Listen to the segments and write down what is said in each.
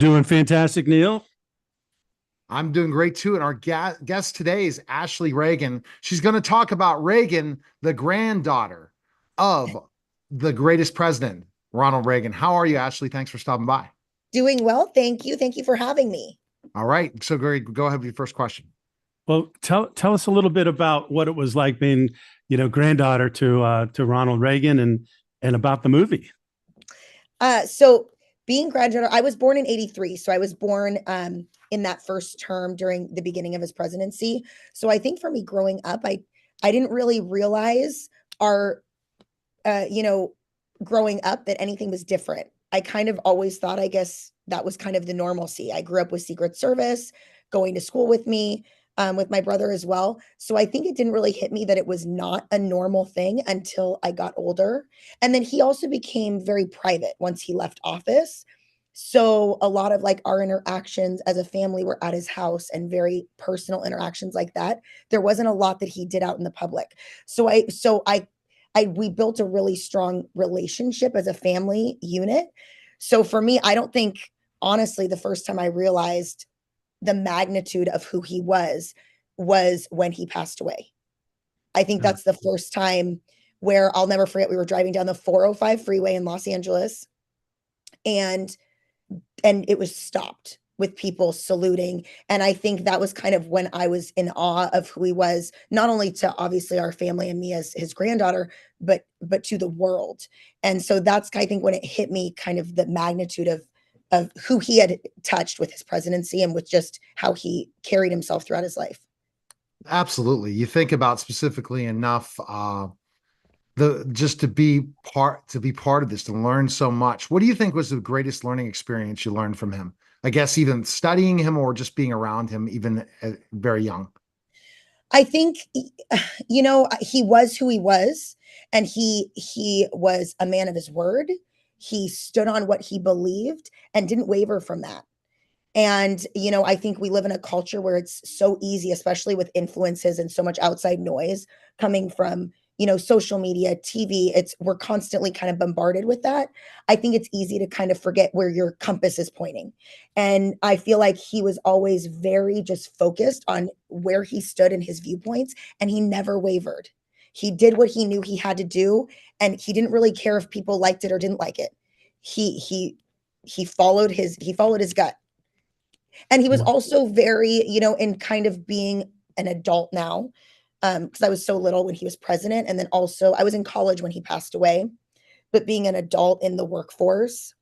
Doing fantastic, Neil. I'm doing great too. And our guest today is Ashley Reagan. She's going to talk about Reagan, the granddaughter of the greatest president, Ronald Reagan. How are you, Ashley? Thanks for stopping by. Doing well, thank you. Thank you for having me. All right. So great. Go ahead with your first question. Well, tell us a little bit about what it was like being, granddaughter to Ronald Reagan and about the movie. So being granddaughter, I was born in 83. So I was born in that first term during the beginning of his presidency. So I think for me growing up, I didn't really realize our growing up that anything was different. I kind of always thought, I guess that was kind of the normalcy. I grew up with Secret Service, going to school with me, with my brother as well. So I think it didn't really hit me that it was not a normal thing until I got older. And then he also became very private once he left office. So a lot of like our interactions as a family were at his house and very personal interactions like that. There wasn't a lot that he did out in the public. So we built a really strong relationship as a family unit. So for me, I don't think honestly the first time I realized the magnitude of who he was when he passed away. I think that's the first time where I'll never forget we were driving down the 405 freeway in Los Angeles and it was stopped with people saluting. And I think that was kind of when I was in awe of who he was, not only to obviously our family and me as his granddaughter, but to the world. And so that's, I think, when it hit me kind of the magnitude of who he had touched with his presidency and with just how he carried himself throughout his life. Absolutely. You think about specifically enough the just to be part of this, to learn so much. What do you think was the greatest learning experience you learned from him? I guess even studying him or just being around him, even very young. I think, he was who he was, and he was a man of his word. He stood on what he believed and didn't waver from that. And, I think we live in a culture where it's so easy, especially with influences and so much outside noise coming from, social media, TV. We're constantly kind of bombarded with that. I think it's easy to kind of forget where your compass is pointing. And I feel like he was always very just focused on where he stood in his viewpoints, and he never wavered. He did what he knew he had to do, and he didn't really care if people liked it or didn't like it. He followed his gut. And he was also very, in kind of being an adult now, because I was so little when he was president. And then also I was in college when he passed away, but being an adult in the workforce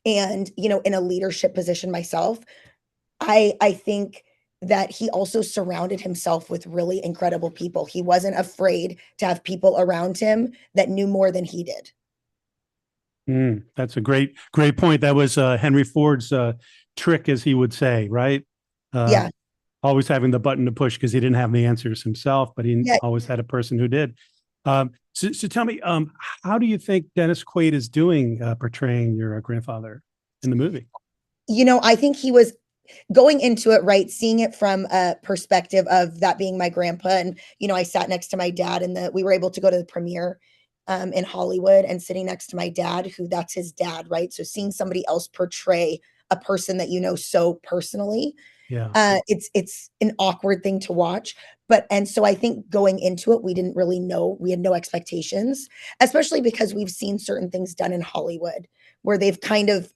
and, in a leadership position myself, I think that he also surrounded himself with really incredible people. He wasn't afraid to have people around him that knew more than he did. That's a great point. That was Henry Ford's trick, as he would say, right? Yeah. Always having the button to push because he didn't have the answers himself, but he Yeah. always had a person who did. So tell me, how do you think Dennis Quaid is doing portraying your grandfather in the movie? I think he was going into it, right, seeing it from a perspective of that being my grandpa. And, I sat next to my dad and we were able to go to the premiere in Hollywood, and sitting next to my dad, who that's his dad, right? So seeing somebody else portray a person that so personally, Yeah. it's an awkward thing to watch. And so I think going into it, we didn't really know, we had no expectations, especially because we've seen certain things done in Hollywood where they've kind of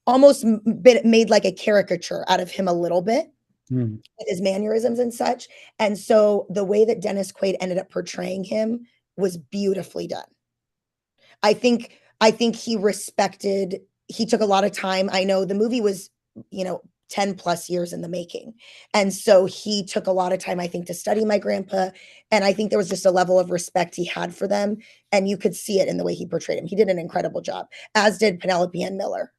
almost been made like a caricature out of him a little bit Mm. with his mannerisms and such. And so the way that Dennis Quaid ended up portraying him was beautifully done. I think he took a lot of time. I know the movie was, 10 plus years in the making. And so he took a lot of time, I think, to study my grandpa. And I think there was just a level of respect he had for them. And you could see it in the way he portrayed him. He did an incredible job, as did Penelope Ann Miller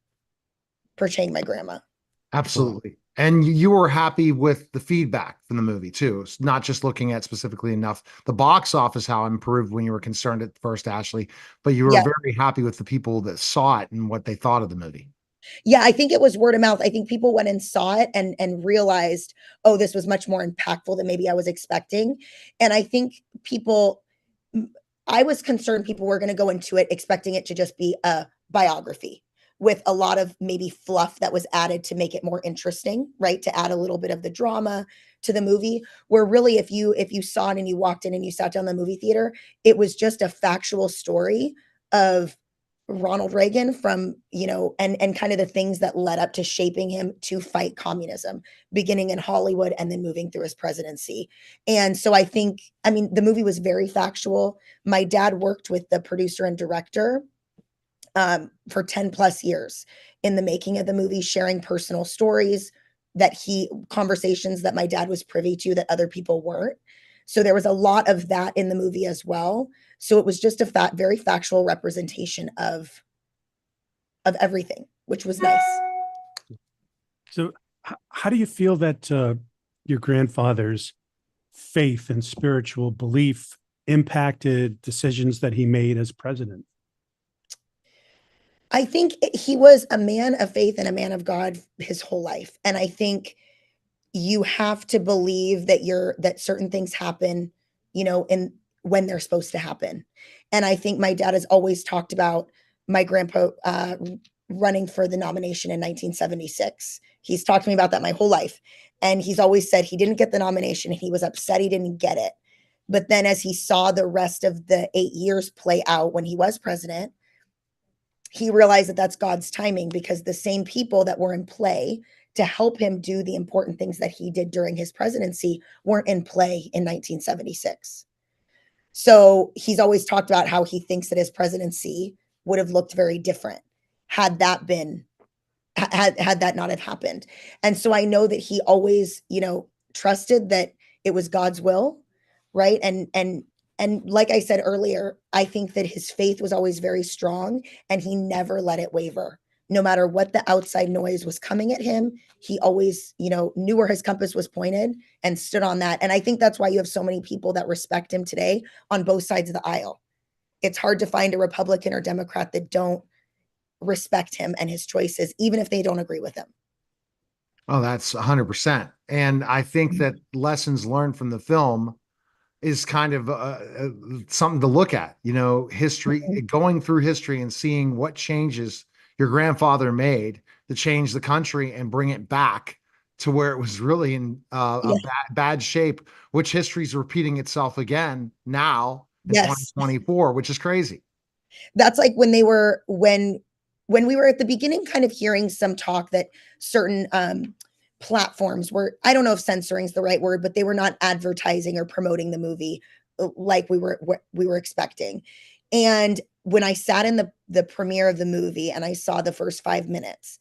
portraying my grandma. Absolutely. And you were happy with the feedback from the movie too. It's not just looking at specifically enough the box office, how it improved when you were concerned at first, Ashley, but you were Yeah. very happy with the people that saw it and what they thought of the movie. Yeah, I think it was word of mouth. I think people went and saw it and realized, oh, this was much more impactful than maybe I was expecting. And I think I was concerned people were going to go into it expecting it to just be a biography, with a lot of maybe fluff that was added to make it more interesting, right? To add a little bit of the drama to the movie, where really if you saw it and you walked in and you sat down in the movie theater, it was just a factual story of Ronald Reagan from, and kind of the things that led up to shaping him to fight communism, beginning in Hollywood and then moving through his presidency. And so I mean, the movie was very factual. My dad worked with the producer and director for 10 plus years in the making of the movie, sharing personal stories conversations that my dad was privy to that other people weren't. So there was a lot of that in the movie as well. So it was just a very factual representation of everything, which was nice. So how do you feel that your grandfather's faith and spiritual belief impacted decisions that he made as president? I think he was a man of faith and a man of God his whole life. And I think you have to believe that certain things happen, in when they're supposed to happen. And I think my dad has always talked about my grandpa running for the nomination in 1976. He's talked to me about that my whole life. And he's always said he didn't get the nomination and he was upset he didn't get it. But then as he saw the rest of the 8 years play out when he was president, he realized that that's God's timing, because the same people that were in play to help him do the important things that he did during his presidency weren't in play in 1976. So he's always talked about how he thinks that his presidency would have looked very different had that not have happened. And so I know that he always, trusted that it was God's will, right? And like I said earlier, I think that his faith was always very strong and he never let it waver. No matter what the outside noise was coming at him, he always, knew where his compass was pointed and stood on that. And I think that's why you have so many people that respect him today on both sides of the aisle. It's hard to find a Republican or Democrat that don't respect him and his choices, even if they don't agree with him. Oh, that's 100%. And I think that lessons learned from the film is kind of something to look at, history, going through history and seeing what changes your grandfather made to change the country and bring it back to where it was really in a bad shape, which history is repeating itself again now in 2024, which is crazy. That's like when we were at the beginning kind of hearing some talk that certain platforms were, I don't know if censoring is the right word, but they were not advertising or promoting the movie like we were expecting. And when I sat in the premiere of the movie and I saw the first 5 minutes,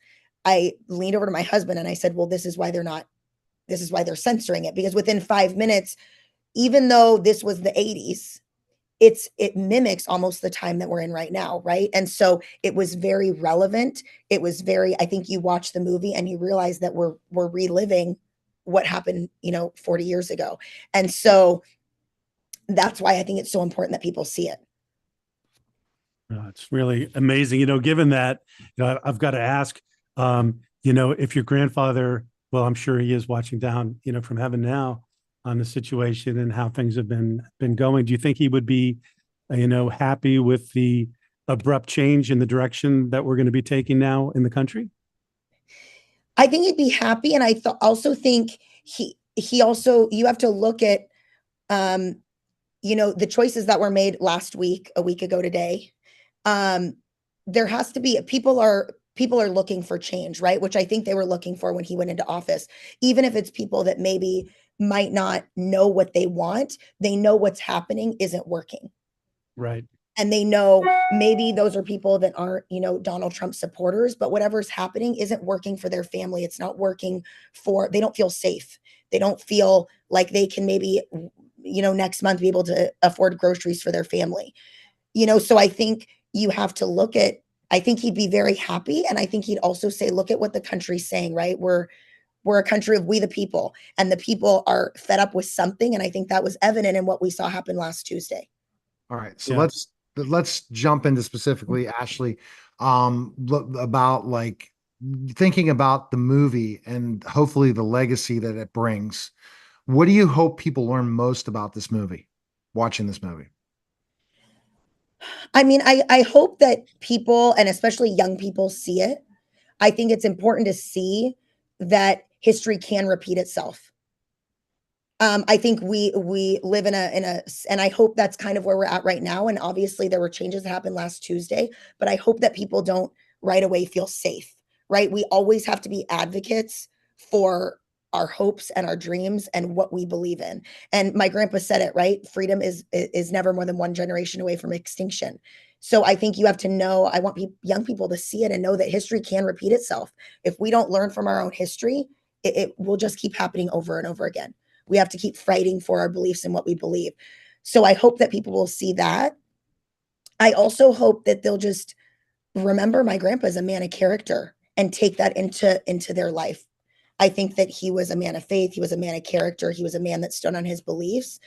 I leaned over to my husband and I said, well, this is why they're censoring it, because within 5 minutes, even though this was the 80s, it mimics almost the time that we're in right now, right? And so it was very relevant. It was I think you watch the movie and you realize that we're reliving what happened, 40 years ago. And so that's why I think it's so important that people see it. It's really amazing, given that, I've got to ask, if your grandfather, well, I'm sure he is watching down, from heaven now on the situation and how things have been going. Do you think he would be, happy with the abrupt change in the direction that we're going to be taking now in the country? I think he'd be happy. And I also think he also, you have to look at, the choices that were made a week ago today. There has to be, people are looking for change, right? Which I think they were looking for when he went into office. Even if it's people that maybe might not know what they want, they know what's happening isn't working. Right. And they know maybe those are people that aren't, Donald Trump supporters, but whatever's happening isn't working for their family. It's not working they don't feel safe. They don't feel like they can maybe, next month be able to afford groceries for their family. So I think you have to I think he'd be very happy. And I think he'd also say, look at what the country's saying, right? We're a country of we the people, and the people are fed up with something. And I think that was evident in what we saw happen last Tuesday. All right. So let's jump into specifically, Ashley, about like thinking about the movie and hopefully the legacy that it brings. What do you hope people learn most about this movie, watching this movie? I mean, I hope that people, and especially young people, see it. I think it's important to see that history can repeat itself. I think we live in and I hope that's kind of where we're at right now. And obviously, there were changes that happened last Tuesday, but I hope that people don't right away feel safe. Right? We always have to be advocates for our hopes and our dreams and what we believe in. And my grandpa said it right. Freedom is never more than one generation away from extinction. So I think you have to know. I want young people to see it and know that history can repeat itself. If we don't learn from our own history, it will just keep happening over and over again. We have to keep fighting for our beliefs and what we believe. So I hope that people will see that. I also hope that they'll just remember my grandpa as a man of character and take that into their life. I think that he was a man of faith, he was a man of character, he was a man that stood on his beliefs.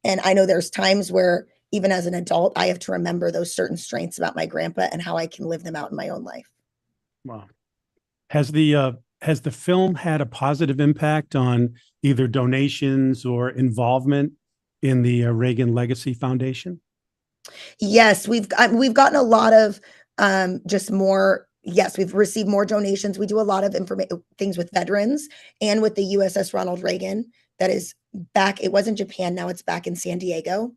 And I know there's times where even as an adult, I have to remember those certain strengths about my grandpa and how I can live them out in my own life. Wow. Has the film had a positive impact on either donations or involvement in the Reagan Legacy Foundation? Yes, we've gotten a lot of just more. Yes, we've received more donations. We do a lot of things with veterans and with the USS Ronald Reagan that is back. It was in Japan, now it's back in San Diego,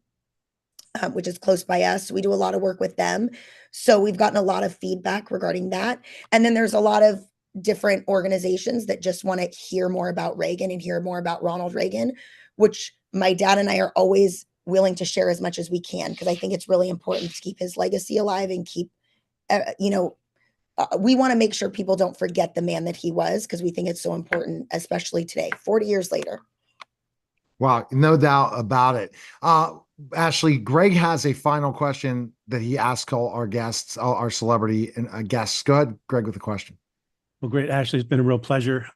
which is close by us. We do a lot of work with them. So we've gotten a lot of feedback regarding that. And then there's a lot of different organizations that just want to hear more about Reagan and hear more about Ronald Reagan, which my dad and I are always willing to share as much as we can because I think it's really important to keep his legacy alive and keep, we want to make sure people don't forget the man that he was because we think it's so important, especially today, 40 years later. Wow, no doubt about it. Ashley, Greg has a final question that he asks all our guests, all our celebrity and guests. Go ahead, Greg, with the question. Well, great, Ashley. It's been a real pleasure.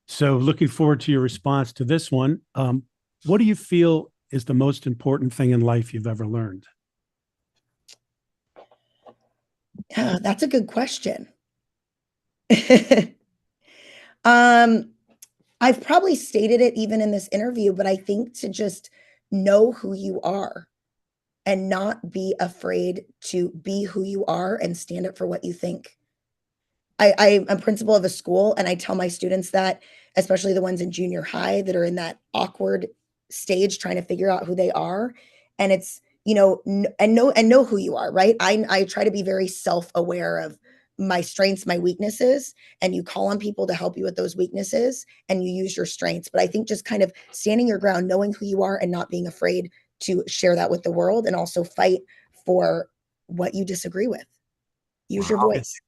So looking forward to your response to this one. What do you feel is the most important thing in life you've ever learned? That's a good question. I've probably stated it even in this interview, but I think to just know who you are and not be afraid to be who you are and stand up for what you think. I'm a principal of a school, and I tell my students that, especially the ones in junior high that are in that awkward stage trying to figure out who they are. And it's, know who you are, right? I try to be very self-aware of my strengths, my weaknesses, and you call on people to help you with those weaknesses and you use your strengths. But I think just kind of standing your ground, knowing who you are and not being afraid to share that with the world and also fight for what you disagree with. Use your voice.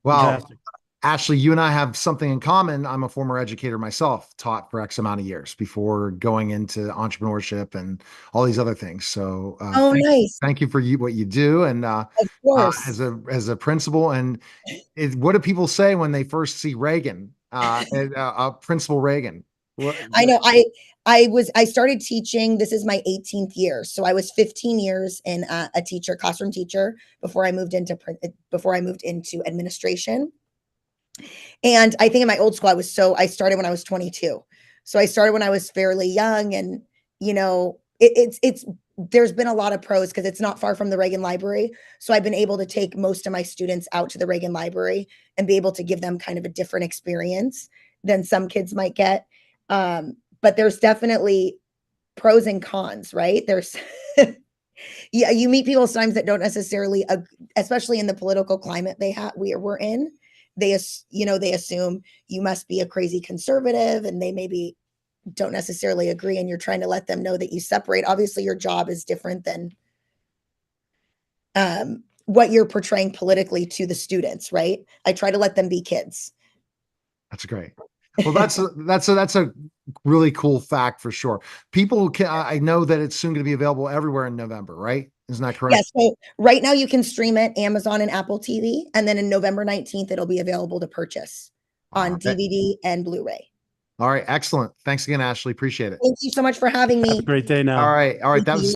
Well, Fantastic. Ashley, you and I have something in common. I'm a former educator myself, taught for X amount of years before going into entrepreneurship and all these other things. So Nice. thank you for what you do. And Of course. as a principal, and what do people say when they first see Reagan, Principal Reagan? I know I started teaching. This is my 18th year. So I was 15 years in a classroom teacher before I moved into administration. And I think in my old school, I started when I was 22. So I started when I was fairly young. And, there's been a lot of pros because it's not far from the Reagan Library. So I've been able to take most of my students out to the Reagan Library and be able to give them kind of a different experience than some kids might get. But there's definitely pros and cons, right? There's, yeah, you meet people sometimes that don't necessarily, especially in the political climate we're in. They assume you must be a crazy conservative, and they maybe don't necessarily agree. And you're trying to let them know that you separate. Obviously, your job is different than what you're portraying politically to the students, right? I try to let them be kids. That's great. Well, that's a really cool fact for sure. People can, I know that it's soon going to be available everywhere in November, right? Isn't that correct? Yes. So right now you can stream it Amazon and Apple TV, and then in November 19th it'll be available to purchase on DVD and Blu-ray. All right, excellent. Thanks again, Ashley. Appreciate it. Thank you so much for having me. Have a great day now. All right. That was